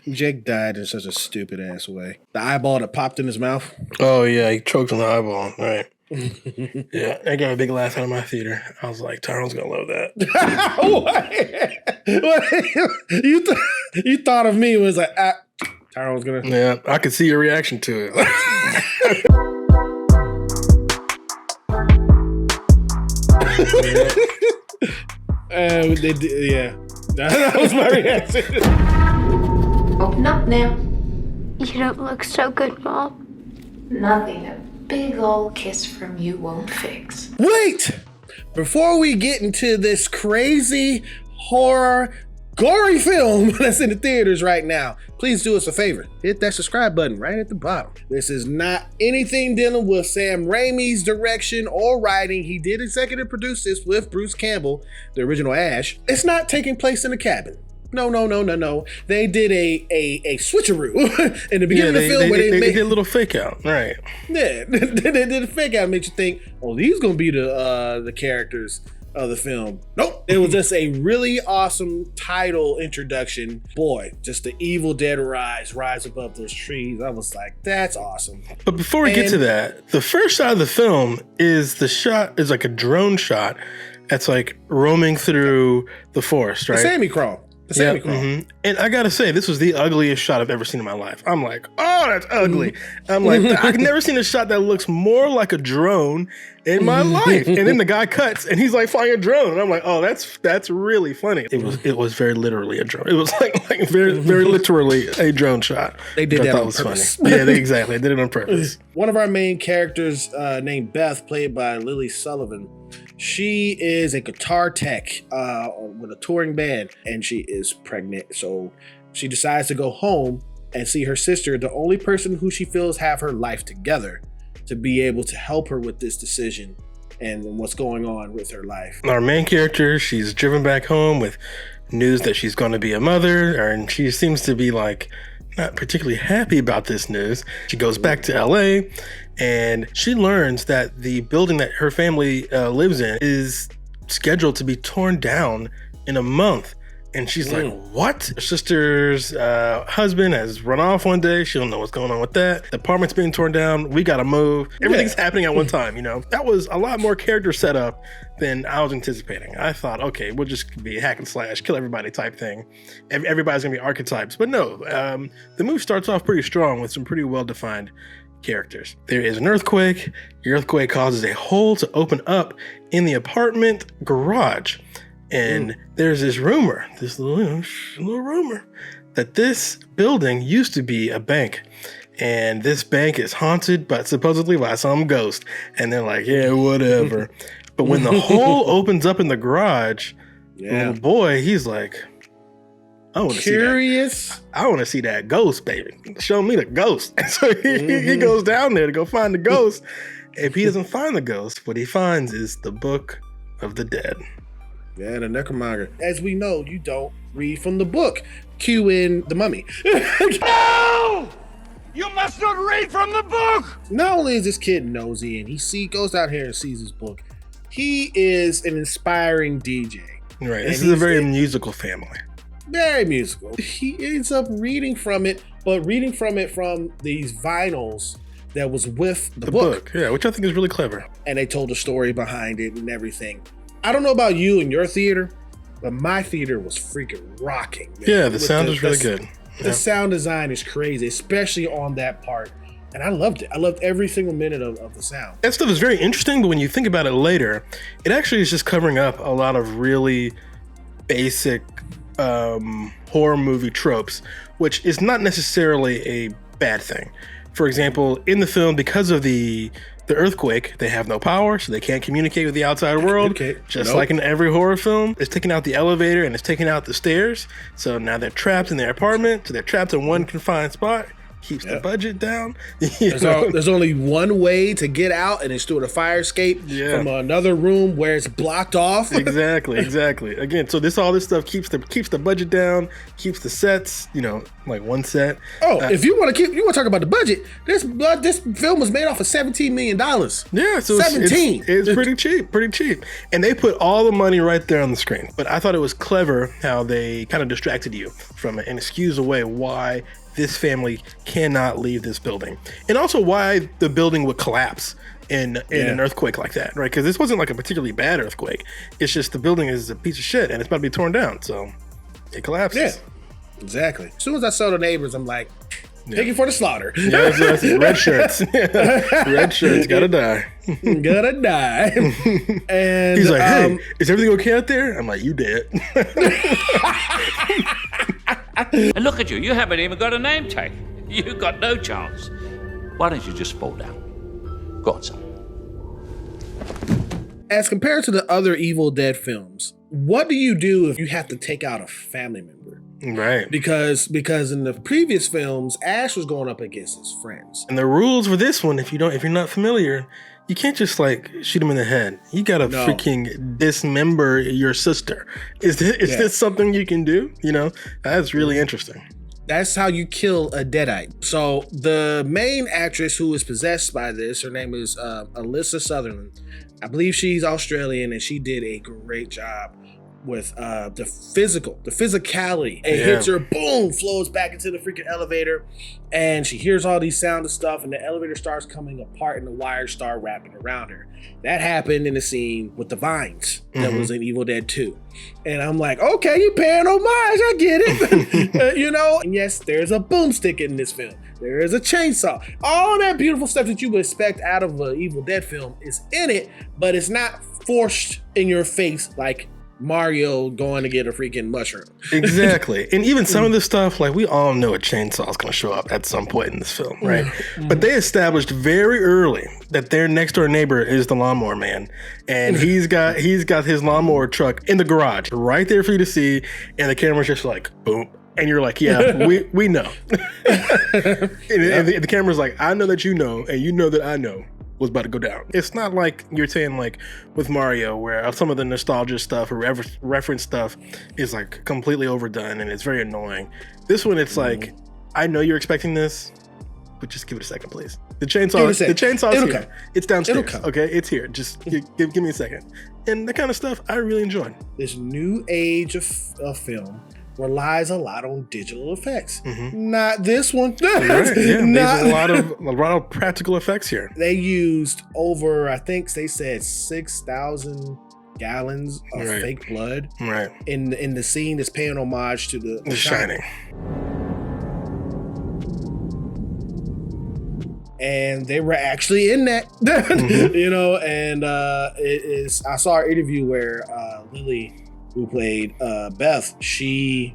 Jake died in such a stupid ass way. The eyeball that popped in his mouth. Oh yeah, he choked on the eyeball. Right. Yeah, I got a big laugh out of my theater. I was like, Tyrone's gonna love that. You thought of me was like, Tyrone's gonna. Yeah, I could see your reaction to it. Yeah, that was my reaction. Open up now. You don't look so good, Mom. Nothing a big old kiss from you won't fix. Wait! Before we get into this crazy horror gory film that's in the theaters right now, please do us a favor. Hit that subscribe button right at the bottom. This is not anything dealing with Sam Raimi's direction or writing. He did executive produce this with Bruce Campbell, the original Ash. It's not taking place in a cabin. No. They did a switcheroo in the beginning of the film where they did a little fake out, right? Yeah, they did a fake out, made you think, oh, these gonna be the characters of the film. Nope, it was just a really awesome title introduction. Boy, just the Evil Dead rise above those trees. I was like, that's awesome. But before we get to that, the first shot of the film is like a drone shot that's like roaming through the forest, right? The Sammy crawl. Mm-hmm. And I gotta say, this was the ugliest shot I've ever seen in my life. I'm like, oh, that's ugly. I'm like, I've never seen a shot that looks more like a drone in my life. And then the guy cuts and he's like flying a drone. And I'm like, oh, that's really funny. It was very literally a drone. It was like very, very literally a drone shot. They did that on purpose. Funny. Yeah, exactly. They did it on purpose. One of our main characters named Beth, played by Lily Sullivan, she is a guitar tech with a touring band, and she is pregnant. So she decides to go home and see her sister, the only person who she feels have her life together, to be able to help her with this decision and what's going on with her life. Our main character, she's driven back home with news that she's going to be a mother, and she seems to be like not particularly happy about this news. She goes back to LA and she learns that the building that her family lives in is scheduled to be torn down in a month. And she's like, what? Her sister's husband has run off one day. She don't know what's going on with that. The apartment's being torn down. We got to move. Everything's happening at one time, you know? That was a lot more character setup than I was anticipating. I thought, okay, we'll just be hack and slash, kill everybody type thing. Everybody's going to be archetypes. But no, the movie starts off pretty strong with some pretty well-defined characters. There is an earthquake. The earthquake causes a hole to open up in the apartment garage. And there's this rumor, this little rumor, that this building used to be a bank. And this bank is haunted, but supposedly by some ghost. And they're like, yeah, whatever. But when the hole opens up in the garage, little boy, he's like, I want to see that. I want to see that ghost, baby. Show me the ghost. And so he goes down there to go find the ghost. If he doesn't find the ghost, what he finds is the Book of the Dead. Yeah, the Necromonger. As we know, you don't read from the book. Cue in The Mummy. No! You must not read from the book! Not only is this kid nosy and he goes out here and sees his book, he is an inspiring DJ. Right, this is a very musical family. Very musical. He ends up reading from it, but reading from it from these vinyls that was with the book. Yeah, which I think is really clever. And they told the story behind it and everything. I don't know about you and your theater, but my theater was freaking rocking. Man. Yeah, the sound is really good. The sound design is crazy, especially on that part. And I loved it. I loved every single minute of the sound. That stuff is very interesting, but when you think about it later, it actually is just covering up a lot of really basic horror movie tropes, which is not necessarily a bad thing. For example, in the film, because of the earthquake, they have no power, so they can't communicate with the outside world. Just like in every horror film, it's taking out the elevator and it's taking out the stairs. So now they're trapped in their apartment, so they're trapped in one confined spot. keeps the budget down. There's There's only one way to get out, and it's through the fire escape from another room where it's blocked off. Exactly. Again, so all this stuff keeps the budget down, keeps the sets, like one set. If you want to talk about the budget, this film was made off of $17 million. Yeah, so 17. It's pretty cheap. And they put all the money right there on the screen. But I thought it was clever how they kind of distracted you from it and excused away why this family cannot leave this building. And also why the building would collapse in an earthquake like that, right? Because this wasn't like a particularly bad earthquake. It's just the building is a piece of shit and it's about to be torn down. So it collapses. Yeah, exactly. As soon as I saw the neighbors, I'm like, taking for the slaughter. Yeah, that's red shirts. Red shirts, gotta die. Gotta die. And he's like, hey, is everything okay out there? I'm like, you dead. And look at you, you haven't even got a name tag. You've got no chance. Why don't you just fall down? Go on, son. As compared to the other Evil Dead films, what do you do if you have to take out a family member? Right. Because in the previous films, Ash was going up against his friends. And the rules for this one, if you're not familiar, you can't just like shoot him in the head. You gotta freaking dismember your sister. Is this something you can do? That's really interesting. That's how you kill a Deadite. So the main actress who is possessed by this, her name is Alyssa Sutherland. I believe she's Australian, and she did a great job with the physicality. It hits her, boom, flows back into the freaking elevator, and she hears all these sound and stuff, and the elevator starts coming apart and the wires start wrapping around her. That happened in the scene with the vines that was in Evil Dead 2. And I'm like, okay, you paying homage, I get it. And yes, there's a boomstick in this film. There is a chainsaw. All that beautiful stuff that you would expect out of an Evil Dead film is in it, but it's not forced in your face like Mario going to get a freaking mushroom. Exactly. And even some of this stuff, like we all know a chainsaw is going to show up at some point in this film, right? But they established very early that their next door neighbor is the lawnmower man. And he's got his lawnmower truck in the garage right there for you to see. And the camera's just like, boom. And you're like, yeah, we know. And the camera's like, I know that you know, and you know that I know was about to go down. It's not like you're saying like with Mario where some of the nostalgia stuff or reference stuff is like completely overdone and it's very annoying. This one, it's like, I know you're expecting this, but just give it a second, please. The chainsaw's here. Come. It's downstairs. Okay, it's here. Just give me a second. And that kind of stuff I really enjoyed. This new age of film relies a lot on digital effects. Not this one. Right, yeah, there's a lot of practical effects here. They used over, I think they said 6,000 gallons of fake blood. Right. In the scene that's paying homage to the Shining. And they were actually in that, and I saw an interview where Lily, who played Beth, she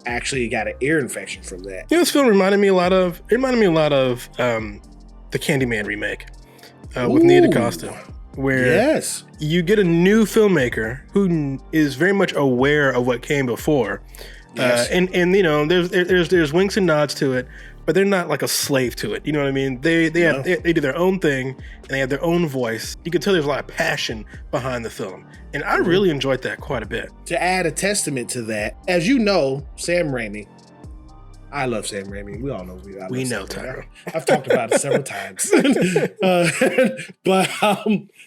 actually got an ear infection from that. This film reminded me a lot of the Candyman remake with Nia DaCosta, where you get a new filmmaker who is very much aware of what came before. And there's winks and nods to it, but they're not like a slave to it. You know what I mean? They do their own thing and they have their own voice. You can tell there's a lot of passion behind the film. And I really enjoyed that quite a bit. To add a testament to that, as you know, Sam Raimi, I love Sam Raimi. We all know we know Tyro. I've talked about it several times. But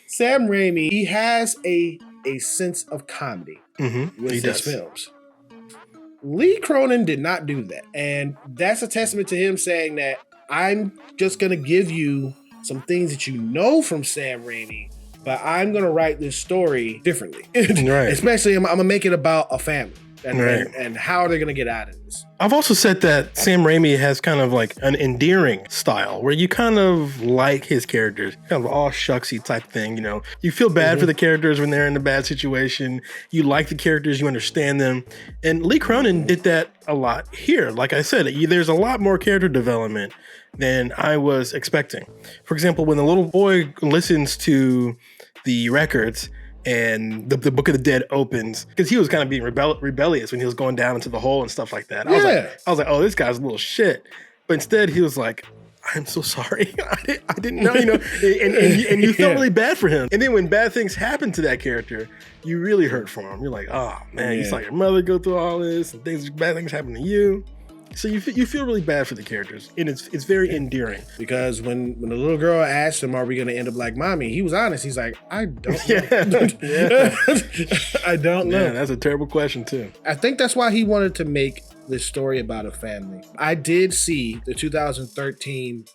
Sam Raimi, he has a sense of comedy with his films. Lee Cronin did not do that. And that's a testament to him saying that I'm just going to give you some things that you know from Sam Raimi, but I'm going to write this story differently. Right. Especially, I'm going to make it about a family and how are they going to get out of this. I've also said that Sam Raimi has kind of like an endearing style where you kind of like his characters, kind of all shucksy type thing. You feel bad for the characters when they're in a bad situation. You like the characters, you understand them. And Lee Cronin did that a lot here. Like I said, there's a lot more character development than I was expecting. For example, when the little boy listens to the records and the Book of the Dead opens, because he was kind of being rebellious when he was going down into the hole and stuff like that. I was like, oh, this guy's a little shit. But instead, he was like, I'm so sorry. I didn't know, and you felt really bad for him. And then when bad things happen to that character, you really hurt for him. You're like, oh man, you saw your mother go through all this, and bad things happen to you. So you feel really bad for the characters, and it's very endearing. Because when the little girl asked him, "Are we going to end up like mommy?" he was honest. He's like, "I don't know. I don't know." Yeah, that's a terrible question too. I think that's why he wanted to make this story about a family. I did see the 2013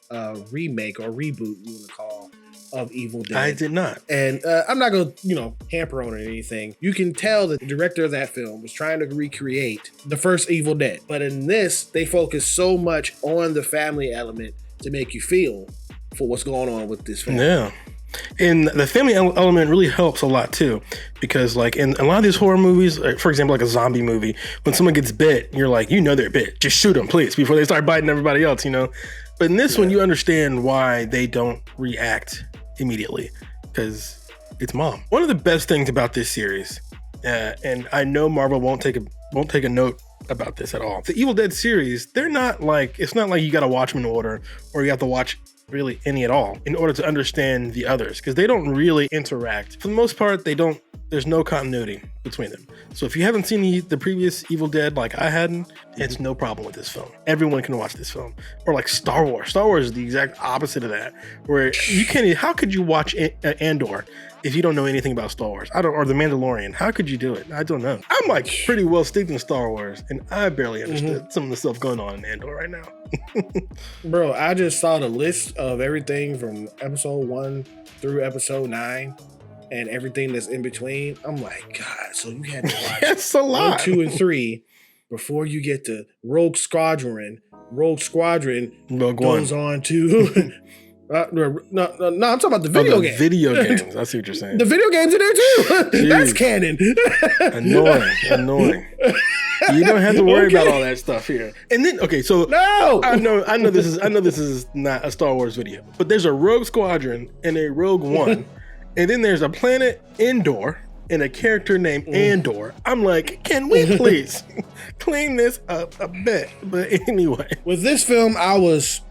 remake or reboot, you want to call, of Evil Dead. I did not. And I'm not going to, hamper on it or anything. You can tell that the director of that film was trying to recreate the first Evil Dead. But in this, they focus so much on the family element to make you feel for what's going on with this family. Yeah. And the family element really helps a lot too, because like in a lot of these horror movies, for example, like a zombie movie, when someone gets bit, you're like, they're bit. Just shoot them, please, before they start biting everybody else, But in this one, you understand why they don't react immediately, because it's mom. One of the best things about this series, and I know Marvel won't take a note about this at all. The Evil Dead series, it's not like you got to watch them in order, or you have to watch really any at all in order to understand the others, because they don't really interact. For the most part, there's no continuity between them. So if you haven't seen the previous Evil Dead like I hadn't, it's no problem with this film. Everyone can watch this film. Or like Star Wars. Star Wars is the exact opposite of that, where you can't. How could you watch Andor if you don't know anything about Star Wars? Or The Mandalorian. How could you do it? I don't know. I'm like pretty well steeped in Star Wars, and I barely understood some of the stuff going on in Andor right now. Bro, I just saw the list of everything from episode 1 through episode 9 and everything that's in between. I'm like, God, so you had to watch That's a lot. 1, 2, and 3 before you get to Rogue Squadron. Rogue goes on to no, I'm talking about the video game. Video games. I see what you're saying. The video games are there too. That's canon. Annoying. You don't have to worry about all that stuff here. And then, so no, I know this is not a Star Wars video, but there's a Rogue Squadron and a Rogue One, and then there's a planet Endor and a character named Andor. I'm like, can we please clean this up a bit? But anyway, with this film, I was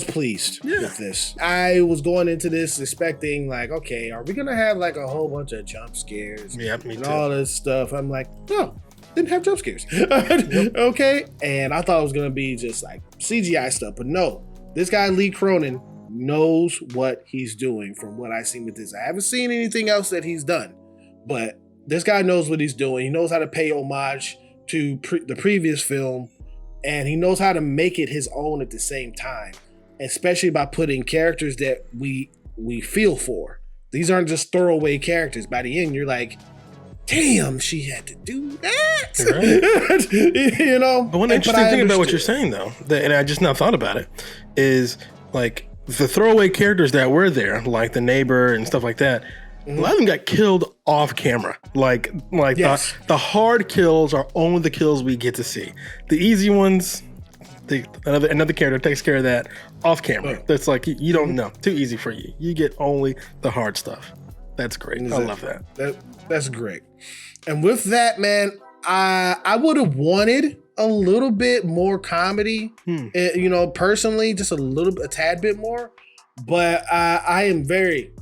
pleased with this. I was going into this expecting like, okay, are we gonna have like a whole bunch of jump scares? Yeah, me and too. All this stuff. I'm like, no, didn't have jump scares. Okay, and I thought it was gonna be just like CGI stuff, but no, this guy Lee Cronin knows what he's doing. From what I've seen with this, I haven't seen anything else that he's done, but this guy knows what he's doing. He knows how to pay homage to the previous film, and he knows how to make it his own at the same time. Especially by putting characters that we feel for. These aren't just throwaway characters. By the end, you're like, damn, she had to do that. Right. But one interesting thing about what you're saying, though, and I just now thought about it, is like the throwaway characters that were there, like the neighbor and stuff like that, a lot of them got killed off camera. Like yes. the hard kills are only the kills we get to see. The easy ones, another character takes care of that off camera. That's like, you don't know. Too easy for you. You get only the hard stuff. That's great. I love that. That's great. And with that, man, I would have wanted a little bit more comedy. Personally, just a tad bit more. But I am very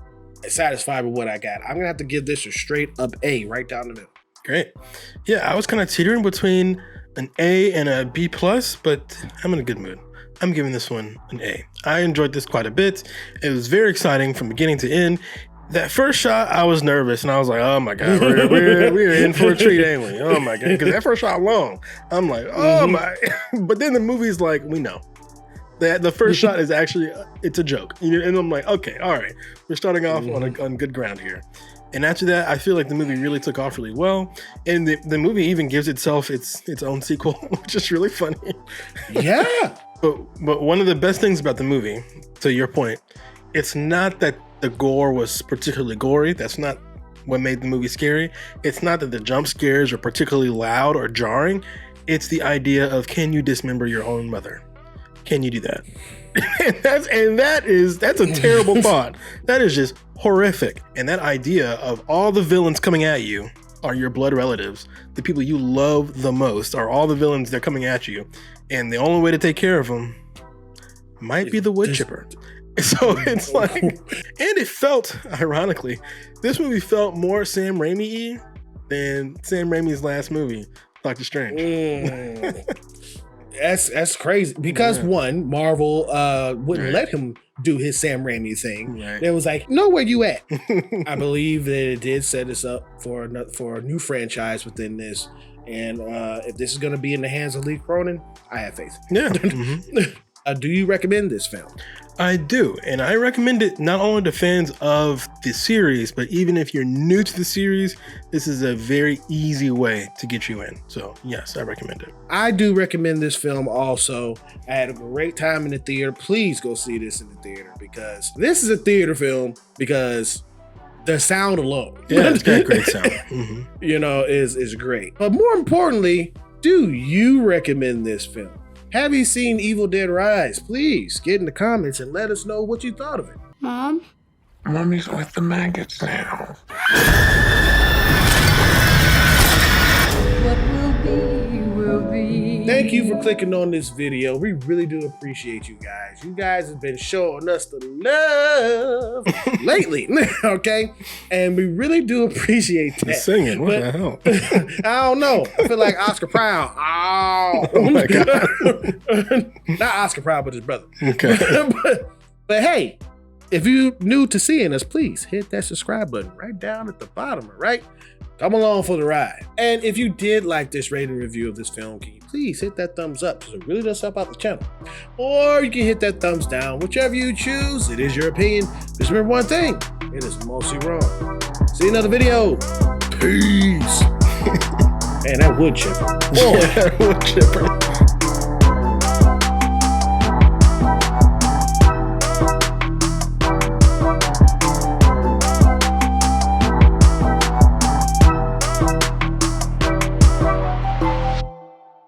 satisfied with what I got. I'm gonna have to give this a straight up A, right down the middle. Great. Yeah, I was kind of teetering between an A and a B+, but I'm in a good mood. I'm giving this one an A. I enjoyed this quite a bit. It was very exciting from beginning to end. That first shot, I was nervous, and I was like, oh my God, we're in for a treat, ain't we? Oh my God, because that first shot long, I'm like, oh my. But then the movie's like, we know. The first shot is actually, it's a joke. And I'm like, okay, all right. We're starting off on good ground here. And after that, I feel like the movie really took off really well. And the movie even gives itself its own sequel, which is really funny. Yeah. But one of the best things about the movie, to your point, it's not that the gore was particularly gory. That's not what made the movie scary. It's not that the jump scares are particularly loud or jarring. It's the idea of, can you dismember your own mother? Can you do that? and that's a terrible thought. That is just horrific. And that idea of all the villains coming at you, are your blood relatives. The people you love the most are all the villains that are coming at you. And the only way to take care of them might be the wood chipper. So it's like, and it felt, ironically, this movie felt more Sam Raimi-y than Sam Raimi's last movie, Doctor Strange. That's crazy. Because one, Marvel wouldn't let him do his Sam Raimi thing. Right. It was like, no, where you at? I believe that it did set us up for a new franchise within this. And if this is going to be in the hands of Lee Cronin, I have faith. Yeah. Do you recommend this film? I do, and I recommend it not only to fans of the series, but even if you're new to the series, this is a very easy way to get you in. So yes, I recommend it. I do recommend this film also. I had a great time in the theater. Please go see this in the theater, because this is a theater film because the sound alone. Yeah, it's got great sound. You know, is great. But more importantly, do you recommend this film? Have you seen Evil Dead Rise? Please get in the comments and let us know what you thought of it. Mom? Mommy's with the maggots now. What will be, will be. Thank you for clicking on this video. We really do appreciate you guys. You guys have been showing us the love lately, okay? And we really do appreciate that. Singing, what the hell? I don't know. I feel like Oscar Proud. Oh my God. Not Oscar Proud, but his brother. Okay. but hey, if you're new to seeing us, please hit that subscribe button right down at the bottom, right? Come along for the ride. And if you did like this rating review of this film, can you please hit that thumbs up, because it really does help out the channel. Or you can hit that thumbs down, whichever you choose. It is your opinion. Just remember one thing, it is mostly wrong. See you in another video. Peace. Man, that wood chipper. Yeah, wood chipper.